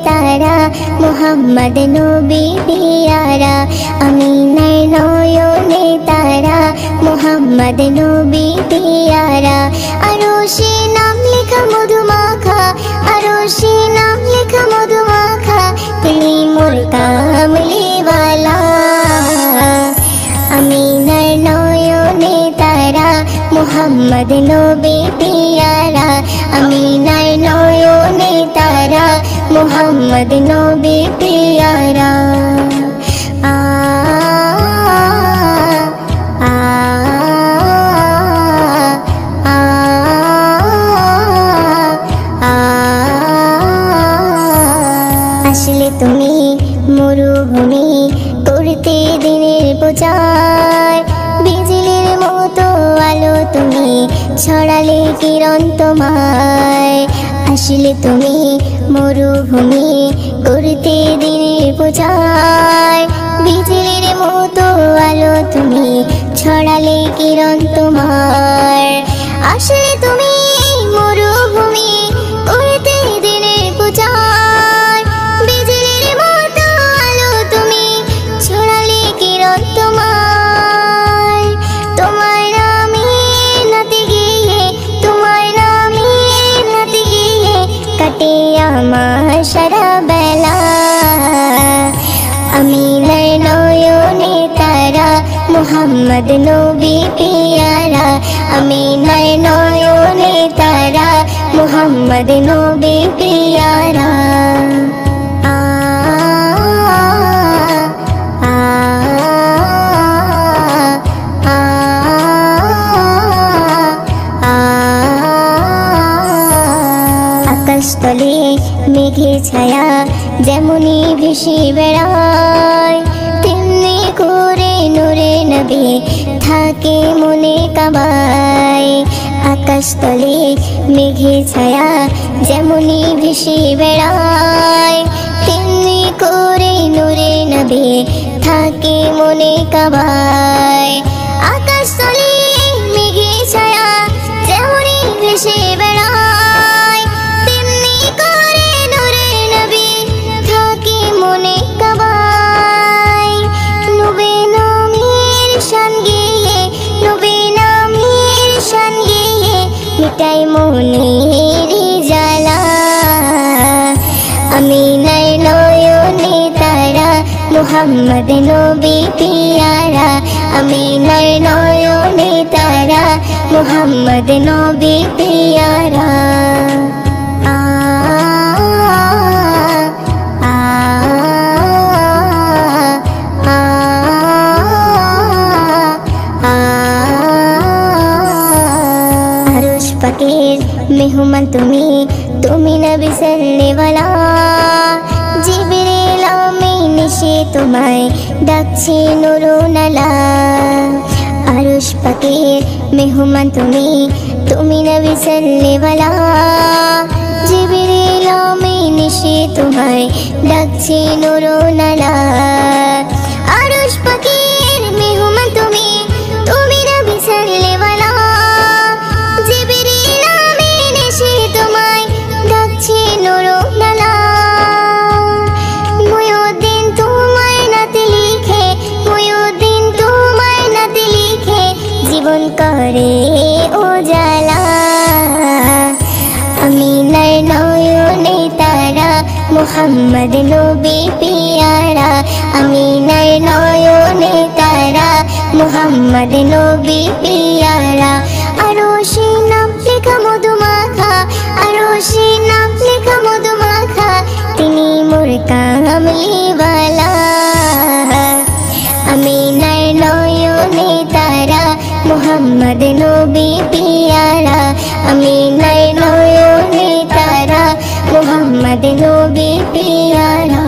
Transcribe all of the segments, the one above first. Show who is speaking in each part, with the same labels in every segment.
Speaker 1: তারা মুহাম্মদ নবী পিয়ারা আমিনার নয়নে তারা মুহাম্মদ নবী পিয়ারা আরশে নাম লেখা মধুমাখা আরশে নাম লেখা মধুমাখা তিনি মোর কামলিওয়ালা আমিনার নয়নে তারা মুহাম্মদ নবী পিয়ারা আমিনার নয়নে তারা মুহাম্মদ নবী পিয়ারা আসলে তুমি মরুভূমি করতে দিনের প্রচার বিজলির মতো আলো তুমি ছড়ালে কিরণ তোমায় আসলে তুমি মরুভূমি করতে দিনের প্রচার বিজলির মতো আলো তুমি ছড়ালে কিরণ তোমার আসলে তুমি মরুভূমি করতে দিনের প্রচার বিজলির মতো আলো তুমি ছড়ালে কিরণ তোমার তোমার নামে নাতে গিয়ে তোমার নামে নাতে গিয়ে কাটে আমার সারা বেলা আমিনার নয়নে তারা মুহাম্মদ নবী পিয়ারা আমিনার নয়নে তারা মুহাম্মদ নবী পিয়ারা আকাশতলে মেঘের ছায়া যেমনি ভেসে বেড়ায় তেমনি করে নূরে নবী থাকে মনে কাবায় আকাশতলে মেঘের ছায়া যেমনি ভেসে বেড়ায় তেমনি করে নূরে নবী থাকে মনে কাবায় আকাশতলে মেঘের ছায়া যেমনি ভেসে বেড়ায় তেমনি করে নূরে নবী থাকে মনে কাবায় নবী নামের শান গেয়ে নবী নামের শান গেয়ে মিটাই মনের জ্বালা আমিনার নয়নে তারা মুহাম্মদ নবী পিয়ারা আমিনার নয়নে তারা মুহাম্মদ নবী পিয়ারা আরশ পাকের মেহমান তুমি তুমি নবী সাল্লেওয়ালা জিবরিল আমিন এসে তোমায় ডাকছে নুরুনালা আরশ পাকের মেহমান তুমি তুমি নবী সাল্লেওয়ালা জিবরিল আমিন এসে তোমায় ডাকছে নুরুনালা আরশ পাকের মেহমান তুমি তুমি নবী সাল্লেওয়ালা জিবরিল আমিন এসে তোমায় ডাকছে নুরুনালা মুয়ুদ্দিন তোমার নাতে লিখে মুয়ুদ্দিন তোমার নাতে লিখে জীবন করে উজালা আমিনার নয়নে তারা মুহাম্মদ নবী পিয়ারা আমিনার নয়নে তারা মুহাম্মদ নবী পিয়ারা আরশে নাম লেখা মধুমাখা আরশে নাম লেখা মধুমাখা তিনি মোর কামলিওয়ালা আমিনার নয়নে তারা মুহাম্মদ নবী পিয়ারা আমিনার নয়নে তারা মুহাম্মদ নবী পিয়ারা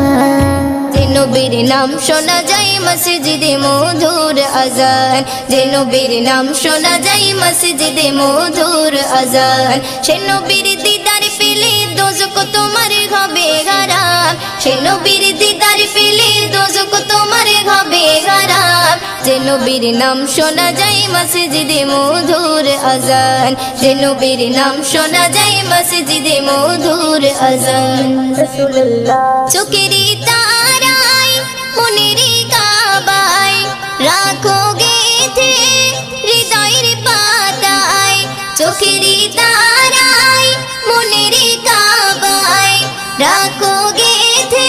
Speaker 2: নবীর নাম শোনা যায় মসজিদে মধুর আজান যে নবীর নাম শোনা যায় মসজিদে মধুর আজান সে নবীর দিদার পেলে দোজখ তোমার হবে হারাম সে নবীর দিদার পেলে দোজখ তোমার হবে হারাম যে নবীর নাম শোনা যায় মসজিদে মধুর আজান যে নবীর নাম শোনা যায় মসজিদে মধুর আজান চোখেরই তারায় মনের কাবায় রাখো গেথে হৃদয়ের পাতায় চোখেরই তারায় মনের কাবায় রাখো গেথে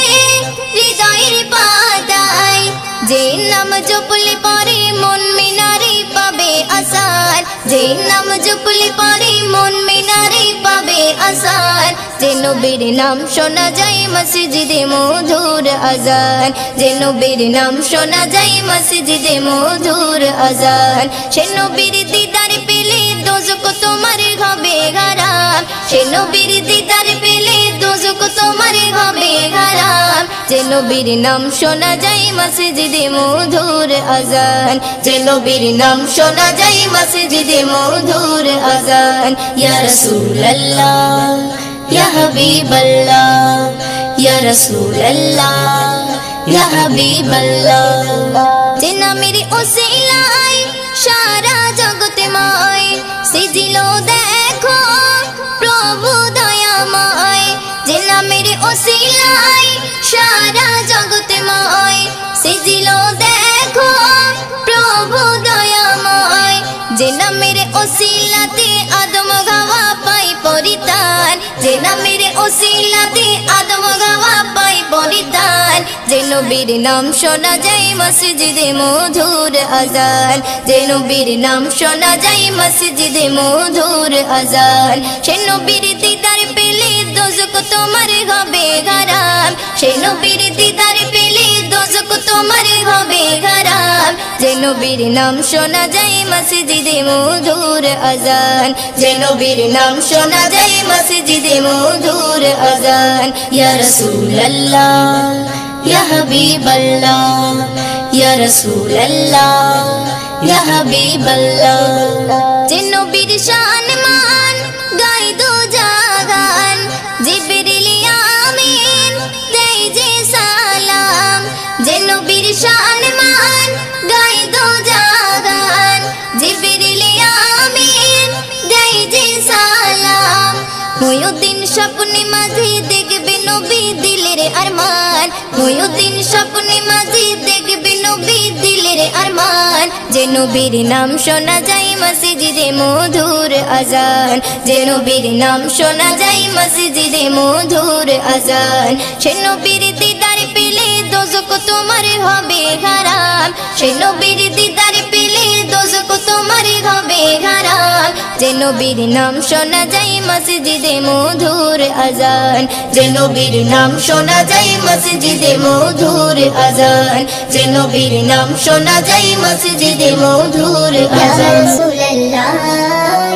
Speaker 2: হৃদয়ের পাতায় যে নাম জপলে পরে মন মিনারে পাবে আসার যে নাম জপলে পরে মন মিনারে পাবে আসার যে নবীর নাম শোনা যায় মসজিদে মধুর আজান যে নবীর নাম শোনা যায় মসজিদে মধুর আজান সে নবীর দিদার পেলে দোজখ তোমার হবে হারাম সে নবীর দিদার পেলে দোজখ তোমার হবে হারাম যে নবীর নাম শোনা যায় মসজিদে মধুর আজান যে নবীর নাম শোনা যায় মসজিদে মধুর আজান ইয়া রাসূলুল্লাহ ইয়া হাবিবাল্লাহ ইয়া রাসূলুল্লাহ ইয়া হাবিবাল্লাহ যে নামের ওসিলায় সারা জগতে মায় সিজিলো দেখো প্রভু দয়াময় যে নামের ওসিলায় সারা জগতে মায় সিজিলো দেখো প্রভু দয়াময় যে নামের ওসিলাতে আদম গাওয়া পাই পরিতান যে নামের ওসিলাতে আদম গাওয়া পাই পরিতান যে নবীর নাম শোনা যায় মসজিদে মধুর আজান যে নবীর নাম শোনা যায় মসজিদে মধুর আজান সে নবীর দিদার পেলে দোজখ তোমার হবে হারাম সে নবীর দিদার পেলে দোজখ তোমার হবে হারাম যে নবীর নাম শোনা যায় মসজিদে মধুর আজান যে নবীর নাম শোনা যায় মসজিদে মধুর আজান ইয়া রাসূলুল্লাহ ইয়া হাবিবাল্লাহ ইয়া রাসূলুল্লাহ ইয়া হাবিবাল্লাহ যে নবীর শান মান গাই দো জাগান জিবরিল আমিন দেই যে সালাম যে নবীর শান মান গাই দো জাগান জিবরিল আমিন দেই যে সালাম মুয়ুদ্দিন স্বপ্নে মাঝে দেখবে নবী দিলের আরমান মুয়ুদ্দিন স্বপ্নে মাঝে দেখবে নবী দিলের আরমান যে নবীর নাম শোনা যায় মসজিদে মধুর আজান যে নবীর নাম শোনা যায় মসজিদে মধুর আজান সে নবীর দিদার পেলে দোজখ তোমার হবে হারাম সে নবীর দিদার পেলে দোজখ তোমার হবে হারাম যে নবীর নাম শোনা যায় মসজিদে মধুর আজান যে নবীর নাম শোনা যায় মসজিদে মধুর আজান যে নবীর নাম শোনা যায় মসজিদে মধুর আজান
Speaker 1: রাসূলুল্লাহ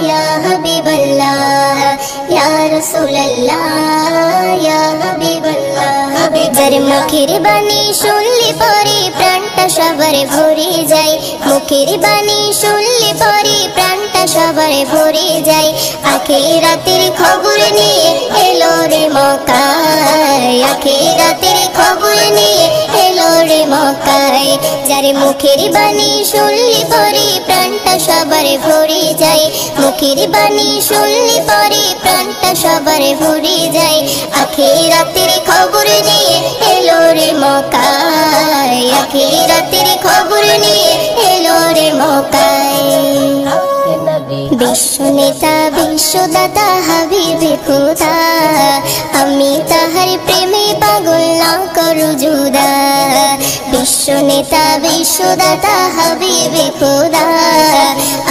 Speaker 1: ইয়া হাবিবাল্লাহ ইয়া রাসূলুল্লাহ ইয়া হাবিবাল্লাহ যার মুখের বাণী শুনলে পরে প্রাণটা সবার ভরে যায় মুখের বাণী শুনলে পরে প্রাণটা সবার ভরে যায় আখিরাতের খবর নিয়ে এলো রে মক্কায় আখিরাতের খবর নিয়ে এলো রে মক্কায় যার মুখের বাণী শুনলে পরে প্রাণটা সবার ভরে যায় মুখের বাণী শুনলে পরে প্রাণটা সবার ভরে যায় আখিরাতের খবর নিয়ে এলো রে মক্কায় আখিরাতের খবর নিয়ে এলো রে মক্কায় বিশ্ব নেতা বিশ্বদাতা হাবিবে খোদা আমি তাহার প্রেমে পাগল না করু জুদা বিশ্ব নেতা বিশ্বদাতা হাবিবে খোদা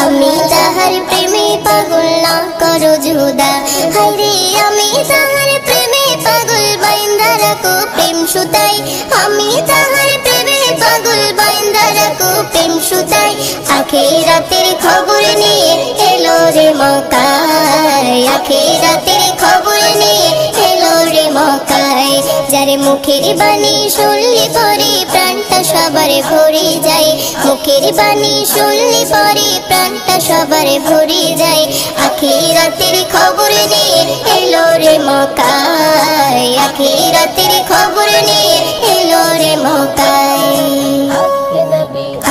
Speaker 1: আমি তাহার প্রেমে পাগল না করু জুদা হায়রে আমি তাহার প্রেমে পাগল বাইন্দা রাখো প্রেম সুতাই আমি তাহার প্রেমে পাগল বাইন্দা রাখো প্রেম সুতাই আখিরাতের খবর নিয়ে এলো রে মক্কায় আখিরাতের খবর নিয়ে এলো রে মক্কায় যারে মুখের বাণী শুনলে পরে প্রাণটা সবার ভরে যায়, মুখের বাণী শুনলে পরে প্রাণটা সবার ভরে যায়। আখিরাতের খবর নিয়ে এলো রে মক্কায়, আখিরাতের খবর নিয়ে এলো রে মক্কায়।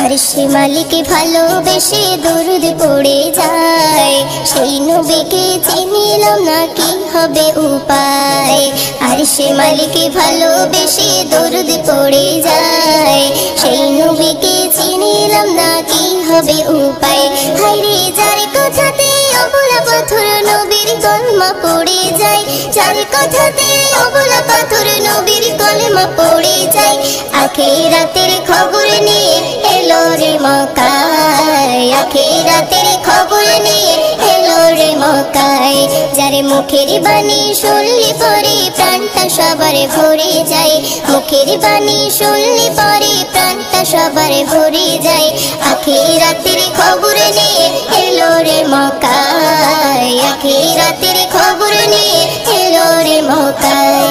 Speaker 1: আরশে মালিক ভালোবেসে দরুদ পড়ে যায়, সেই নবীকে চিনিলাম না কি হবে উপায়। আরশে মালিক ভালোবেসে দরুদ পড়ে যায়, সেই নবীকে চিনিলাম না কি হবে উপায়। হায়রে যার কথাতে অবলা পাথর নবীর কলমা পড়ে যায়, যার কথাতে অবলা পাথর নবীর কলমা পড়ে যায়। আখিরাতের খবর নিয়ে এলো রে মক্কায়, আখিরাতের খবর নিয়ে এলো রে মক্কায়। যারে মুখের বাণী শুনলে পরে প্রাণটা সবার ভরে যায়, মুখের বাণী শুনলে পরে প্রাণটা সবার ভরে যায়। আখিরাতের খবর নিয়ে এলো রে মক্কায়, আখিরাতের খবর নিয়ে এলো রে মক্কায়।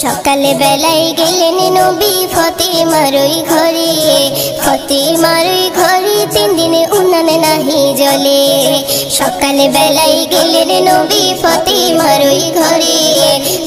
Speaker 1: সকালে বেলায় গেলেন নবী ফাতেমার ওই ঘরে, ফাতেমার ওই ঘরে 3 দিনে উনান নাহি জ্বলে। সকালে বেলায় গেলেন নবী ফাতেমার ওই ঘরে,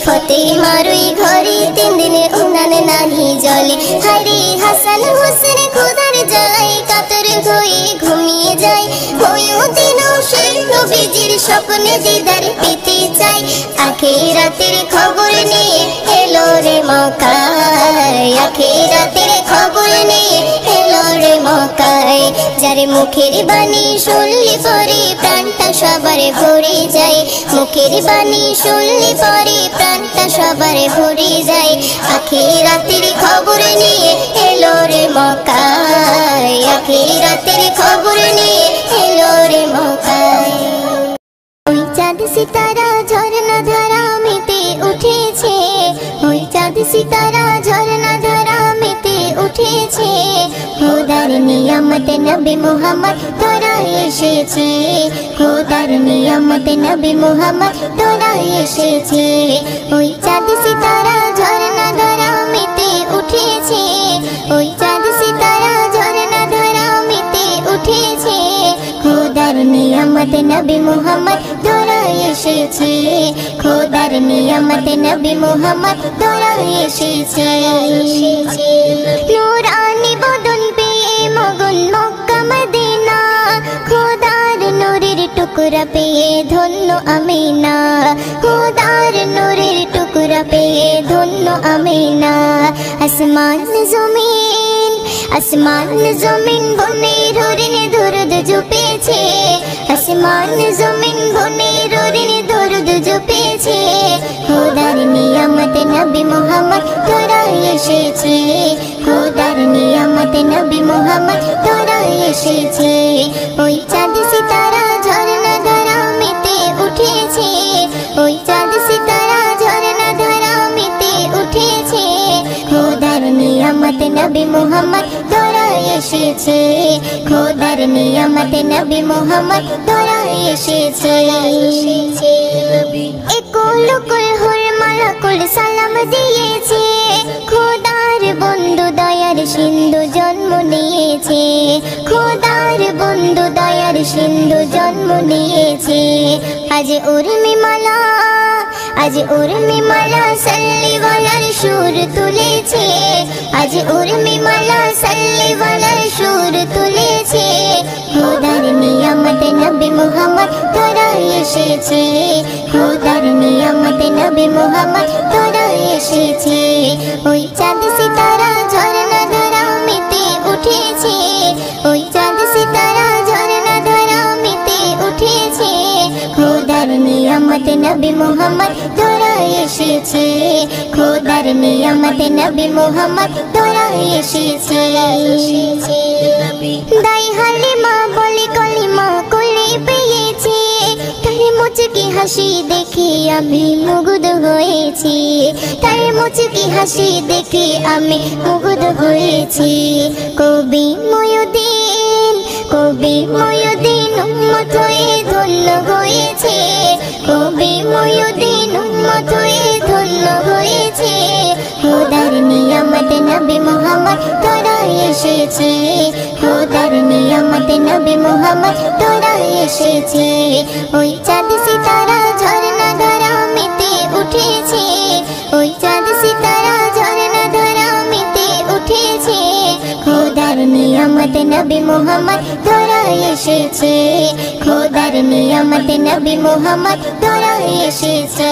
Speaker 1: ফাতেমার ওই ঘরে 3 দিনে উনান নাহি জ্বলে। হায়রে হাসান হোসেন খোদার জ্বালায় কাতর হয়ে ঘুমিয়ে যায়, ওইও দিনও সেই নবীজির স্বপ্নে দিদার পেতে চাই। আখিরাতের খবর নিয়ে এলো রে মক্কায়, আখিরাতের খবর নিয়ে এলো রে মক্কায়। যারে মুখের বাণী শুনলে পরে প্রাণটা সবার ভরে যায়, মুখের বাণী শুনলে পরে প্রাণটা সবার ভরে যায়। আখিরাতের খবর নিয়ে এলো রে মক্কায়, আখিরাতের খবর নিয়ে এলো রে মক্কায়। ওই চাঁদ সিতারা ঝরনা ধারা মেতে উঠেছে, ওই চাঁদ সিতারা ঝরনা ধারা মেতে উঠেছে। খোদার নিয়ামত নবী মুহাম্মদ তোরা এসেছে, খোদার নিয়ামত নবী মুহাম্মদ তোরা এসেছে। ওই চাঁদ সিতারা ঝরনা ধারা মেতে উঠেছে, ওই চাঁদ সিতারা ঝরনা ধারা মেতে উঠেছে। খোদার নিয়ামত নবী মুহাম্মদ তোরা এসেছে, খোদার নিয়ামত নবী মুহাম্মদ তোরা এসেছে। নূরানি বদন পেয়ে মগন মক্কা মদিনা, খোদার নূরের টুকরা পেয়ে ধন্য আমিনা, খোদার নূরের টুকরা পেয়ে ধন্য আমিনা। আসমান জমিন, আসমান জমিন বনে হরিণে দরুদ জপেছে, আসমান জমিন বনে হরিণে দরুদ জপেছে। খোদার নিয়ামত নবী মুহাম্মদ তোরা এসেছে, খোদার নিয়ামত নবী মুহাম্মদ তোরা এসেছে। ওই চাঁদ সিতারা ঝরনা ধারা মেতে উঠেছে, ওই চাঁদ সিতারা ঝরনা ধারা মেতে উঠেছে। খোদার নিয়ামত নবী মুহাম্মদ তোরা এসেছে, খোদার নিয়ামত নবী মুহাম্মদ তোরা এসেছে। একুল কুল হুর মালাকুল সালাম দিয়েছে, খোদার বন্ধু দয়ার সিন্ধু জন্ম নিয়েছে, খোদার বন্ধু দয়ার সিন্ধু জন্ম নিয়েছে। আজ উর্মিমালা, আজ উর্মিমালা সাল্লিওয়ালার সুর তুলেছে, আজ উর্মিমালা সাল্লিওয়ালার সুর তুলেছে। খোদার নিয়ামত নবী মুহাম্মদ তোরা এসেছে, খোদার নিয়ামত নবী মুহাম্মদ তোরা এসেছে। ওই চাঁদ সিতারা ঝরনা ধারা মেতে উঠেছে, ওই চাঁদ সিতারা ঝরনা ধারা মেতে উঠেছে। খোদার নিয়ামত নবী মুহাম্মদ তোরা এসেছে, খোদার নিয়ামত নবী মুহাম্মদ তোরা এসেছে। দাই হালিমা বলে কলিমা কোলে পেয়েছে, তার মুচকি হাসি দেখে আমি মুগ্ধ হয়েছি, তার মুচকি হাসি দেখে আমি মুগ্ধ হয়েছি। কবি ময়ুদ্দিন, কবি ময়ুদ্দিন উম্মত হয়ে ধন্য হয়েছে, কবি ময়ুদ্দিন উম্মত হয়ে ধন্য হয়েছে। নবী মুহাম্মদ তোরা এসেছে খোদার নিয়ামত নবী মুহাম্মদ তোরা এসেছে ওই চাঁদ সিতারা ঝরনা ধারা মেতে উঠেছে ওই চাঁদ সিতারা ঝরনা ধারা মেতে উঠেছে খোদার নিয়ামত নবী মুহাম্মদ তোরা এসেছে খোদার নিয়ামত নবী মুহাম্মদ তোরা এসেছে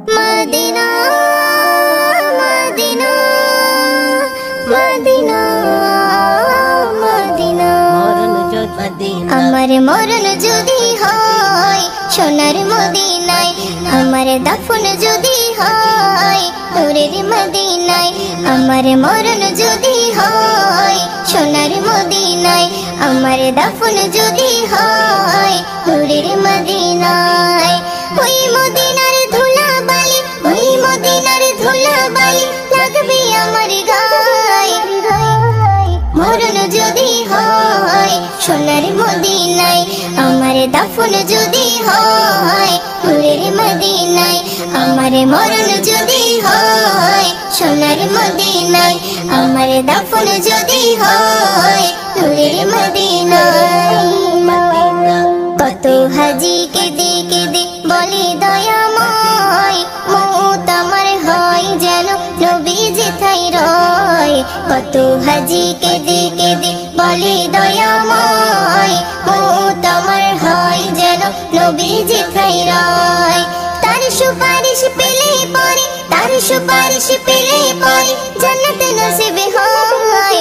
Speaker 1: মদিনা মদিনা মদিনা মদিনা আমার মরণ যদি হয় সোনার মদিনায় আমার দাফন যদি হয় নূরের মদিনায় আমার মরণ যদি হয় সোনার মদিনায় আমার দাফন যদি হয় নূরের মদিনায় ওই মদিনার ধুলা বালি ওই মদিনার ধুলা বালি লাগবে আমার গায় মরণ যদি হয় সোনার মদিনায় আমার দাফন যদি হয় নূরের মদিনায় আমার মরণ যদি হয় সোনার মদিনায় আমার দাফন যদি হয় নূরের মদিনায় কত হাজি কেঁদে কেঁদে বলে দয়াময় মৌত আমার হয় যেন নবী যেথায় রয় কত হাজি কেঁদে কেঁদে বলে দয়াময় মৌত আমার হয় যেন নবী যেথায় রয় তার সুপারিশ পেলে পরে তার সুপারিশ পেলে পরে জান্নাত নসিব হয়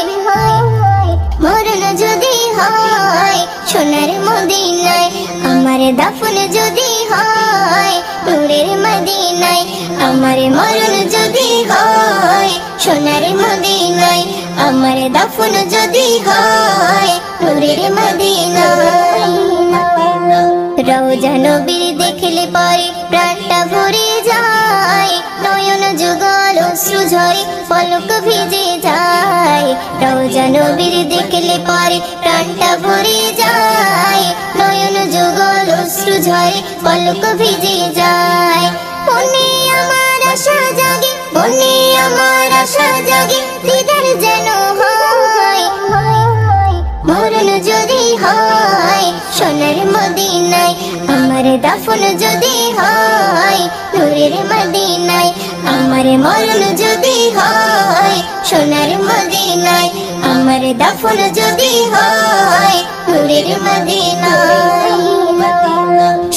Speaker 1: মরণ যদি হয় সোনার মদিনায় আমার দাফন যদি হয় নূরের মদিনায় আমার মরণ যদি হয় সোনার মদিনায় আমার দাফন যদি হয় নূরের মদিনায় রওজা নবীর দেখলে পরে প্রাণটা ভরে যায় নয়ন যুগল অশ্রু ঝরে পলক ভিজে যায় রওজা নবীর দেখলে পরে প্রাণটা ভরে যায় নয়ন যুগল অশ্রু ঝরে পলক ভিজে যায় মনে আমার আশা জাগে মনে আমার আশা জাগে দিদার যেন হয় মরণ যদি হয় সোনার মদিনায় আমার দাফন যদি হয় নূরের মদিনায় আমার মরণ যদি হয় সোনার মদিনায় আমার দাফন যদি হয় নূরের মদিনায়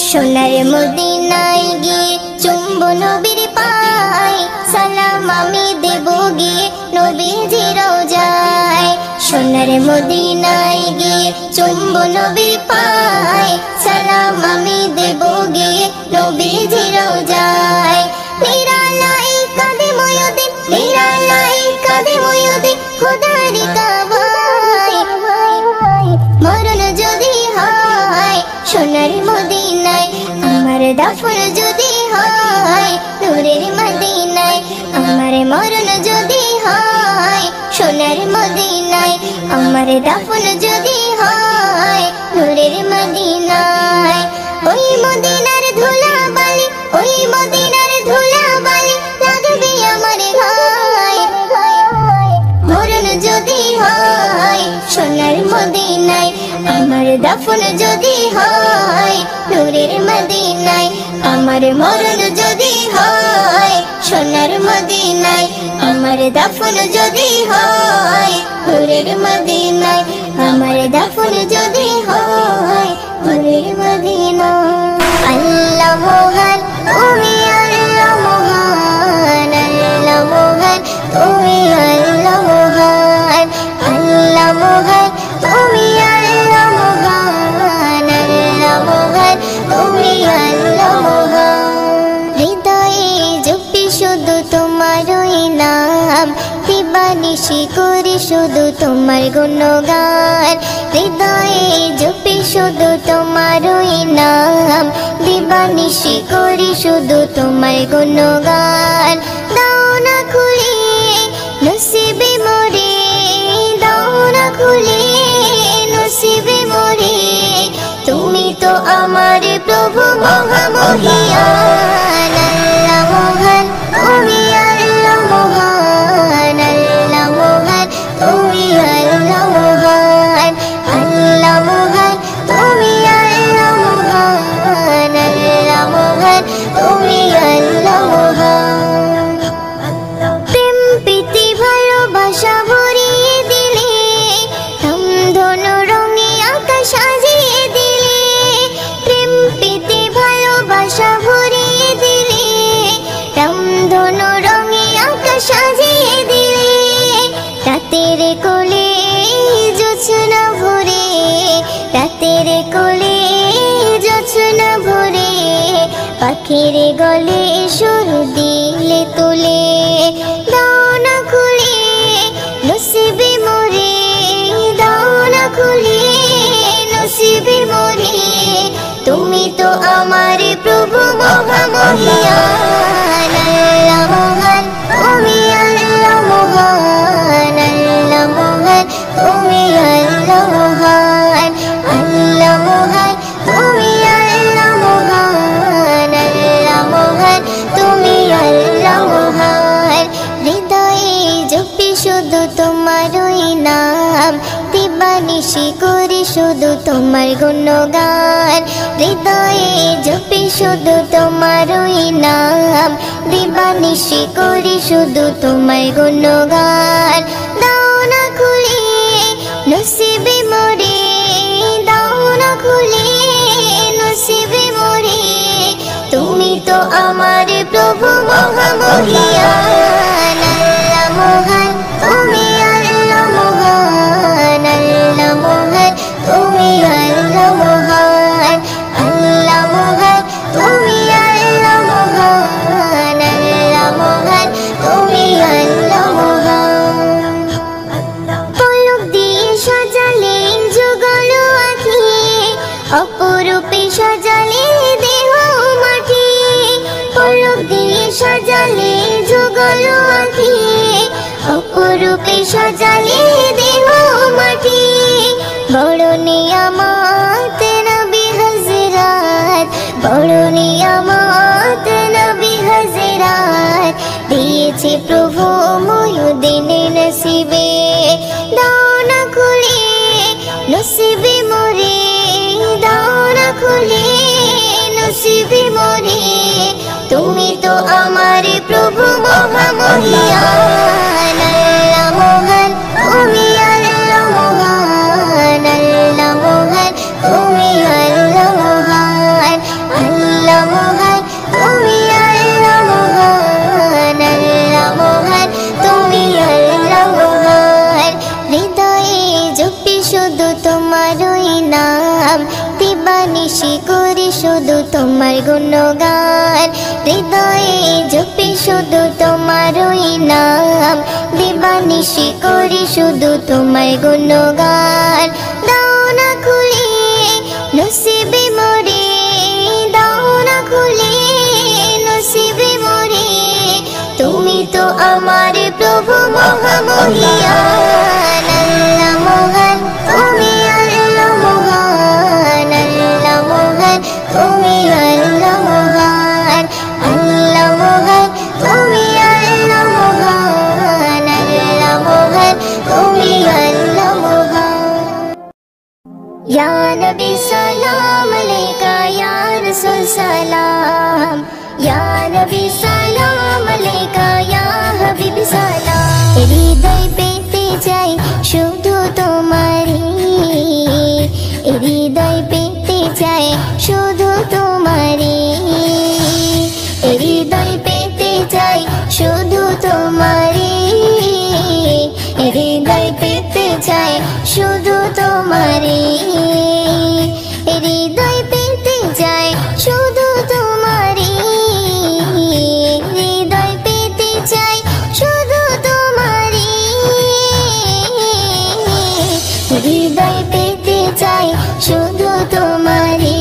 Speaker 1: সোনার মদিনায় গিয়ে চুম্ব নবীর পায় সালাম আমি দেব গিয়ে নবীজি রওজায় সোনার মদিনায় গিয়ে চুম্ব নবীর পায় সালাম আমি দেব গিয়ে নবীজি রওজায় নিরালাই কাঁদে ময়ূদিন নিরালাই কাঁদে ময়ূদিন খোদার কাবায় মরণ যদি হয় সোনার মদিনায় আমার দাফন যদি হয় নূরের মদিনায় আমার মরণ যদি হয় সোনার মদিনায় আমার দাফন যদি হয় নূরের মদিনায় ওই মদিনার ধুলা বালি ওই মদিনার ধুলা বালি লাগবে আমার গায় মরণ যদি হয় সোনার মদিনায় আমার দাফন যদি হয় নূরের মদিনায় আমার মরণ যদি হয় সোনার মদিনায় আমার দাফন যদি হয় নূরের মদিনায় আমার দাফন যদি হয় নূরের মদিনায় আল্লাহ মহান তুমি আল্লাহ মহান আল্লাহ মহান তুমি আল্লাহ মহান আল্লাহ মহান তুমি আল্লাহ মহান আল্লাহ মহান তুমি আল্লাহ মহান হৃদয়ে জপি শুধু তোমারই নাম দিবানিশি করি শুধু তোমার গুণগান হৃদয়ে জপি শুধু তোমারই নাম দিবানিশি করি শুধু তোমার গুণগান দাও না খুলে নসিবে মোরে দাও না খুলে নসিবে মোরে তুমি তো আমার প্রভু মহামহিয়ান আল্লাহ মহান তুমি আল্লাহ মহান পাখির গলে সুর দিলে তুলে দাও না খুলে নসিবে মোরে দাও না খুলে নসিবে মোরে তুমি তো আমার প্রভু মহামহিয়ান আল্লাহ মহান তুমি আল্লাহ মহান আল্লাহ মহান তুমি আল্লাহ মহান আল্লাহ মহান তুমি আল্লাহ মহান আল্লাহ মহান তুমি আল্লাহ মহান হৃদয়ে জপি শুধু তোমারই নাম দিবানিশি করি শুধু তোমার গুণগান হৃদয়ে জপি শুধু তোমারই নাম দিবানিশি করি শুধু তোমার গুণগান দাও না খুলে নসিবে মোরে দাও না খুলে নসিবে মোরে তুমি তো আমার প্রভু মহামহিয়ান আল্লাহ মহান তুমি আল্লাহ মহান আল্লাহ মহান তুমি আল্লাহ মহান আল্লাহ মহান তুমি আল্লাহ মহান আল্লাহ মহান তুমি আল্লাহ মহান পলক দিয়ে সাজালে যুগল আঁখি অপরূপে সাজালে দেহ মাটি পলক দিয়ে সাজালে যুগল আঁখি অপরূপে সাজালে দেহ মাটি বড় নিয়ামত নবী হযরত বড় নিয়ামত নবী হযরত দিয়েছে প্রভু মুয়ুদ্দিন নসিবে দাও না খুলে নসিবে মোরে দাও না খুলে নসিবে মোরে তুমি তো আমার প্রভু মহামহিয়ান আল্লাহ মহান তুমি আল্লাহ মহান আল্লাহ মহান তুমি আল্লাহ মহান আল্লাহ মহান তুমি আল্লাহ মহান আল্লাহ মহান তুমি আল্লাহ মহান হৃদয়ে জপি শুধু তোমারই নাম দিবানিশি করি শুধু তোমার গুণগান হৃদয়ে জপি শুধু তোমারই নাম দিবানিশি করি শুধু তোমার গুণগান দাও না খুলে নসিবে মোরে দাও না খুলে নসিবে মোরে তুমি তো আমার প্রভু মহামহিয়ান আল্লাহ মহান তুমি আল্লাহ মহান আল্লাহ মহান তুমি আল্লাহ মহান আল্লাহ মহান তুমি আল্লাহ মহান আল্লাহ মহান তুমি আল্লাহ মহান ইয়া নবী সালাম আলাইকা ইয়া রাসূল সালাম ইয়া নবী সালাম আলাইকা ইয়া হাবিব সালাম হৃদয় পেতে চাই শুধু তোমারই হৃদয় পেতে চাই শুধু তোমারই হৃদয় পেতে চাই শুধু তোমারই হৃদয় পেতে চাই শুধু তোমারই হৃদয় পেতে চাই শুধু তোমারই হৃদয় পেতে চাই শুধু তোমারই হৃদয় পেতে চাই শুধু তোমারই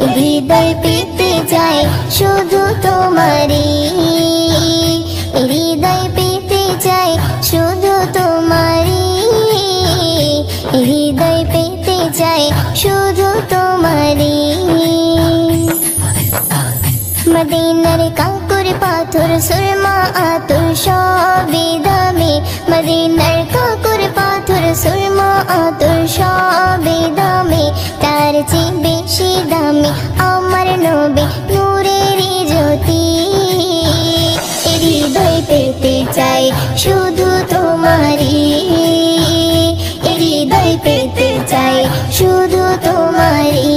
Speaker 1: হৃদয় পেতে চাই শুধু তোমারই হৃদয় পেতে চাই শুধু তোমারই হৃদয় পেতে চাই শুধু তোমারই মদিনার কাঁকুর পাথর সুরমা আতর সবই দামি মদিনার কাঁকুর পাথর সুরমা আতর সবই দামি তার চেয়ে বেশি দামি আমার নবী নূরের জ্যোতি হৃদয় পেতে চাই শুধু তোমারই হৃদয় পেতে চাই শুধু তোমারই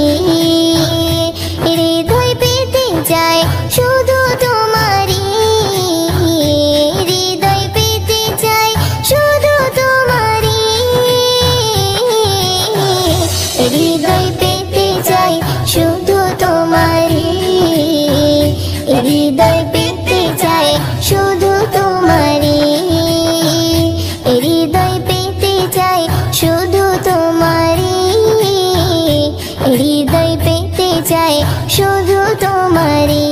Speaker 1: হৃদয় পেতে চাই শুধু তোমারই হৃদয় পেতে চাই শুধু তোমারই হৃদয় পেতে চাই শুধু তোমারই শুধু তোমারে, হৃদয় পেতে চাই শুধু তোমারে, হৃদয় পেতে চাই শুধু তোমারে।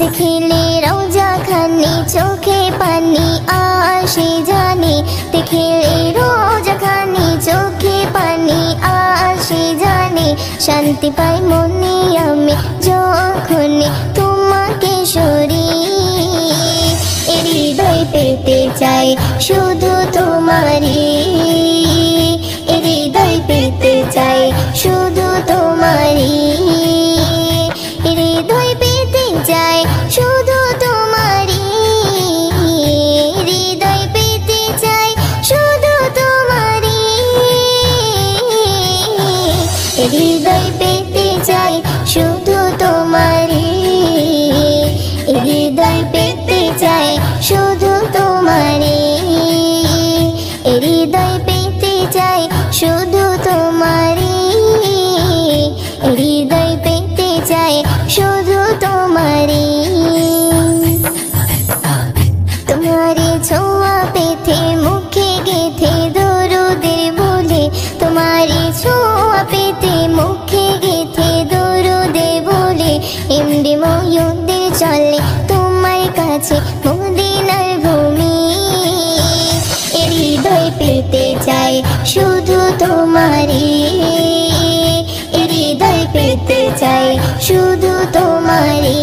Speaker 1: দেখিলে রোজা খানি চোখে পানি আসে জানি, দেখিলে রোজা খানি চোখে পানি আসে জানি, শান্তি পাই মনে আমি যখন তোমাকে সরি, হৃদয় পেতে চাই শুধু তোমারে, হৃদয় পেতে চাই শুধু তোমারে, হৃদয় পেতে চাই শুধু তোমারে, হৃদয় পেতে চাই শুধু তোমারে, হৃদয় পেতে চাই শুধু তোমারে, হৃদয় পেতে চাই শুধু তোমারে, হৃদয় পেতে চাই শুধু তোমারে, হৃদয় পেতে চাই শুধু তোমারে। তোমারে ছোঁয়া পেতে মুখে গেথে দরুদের বলে, তোমারে ছোঁয়া পেতে মুখে গেথে দরুদে বলে, এমনি ময়ূরদের চলে তোমার কাছে মদিনার ভূমি, হৃদয় পেতে চাই শুধু তোমারে, হৃদয় পেতে চাই শুধু তোমারে।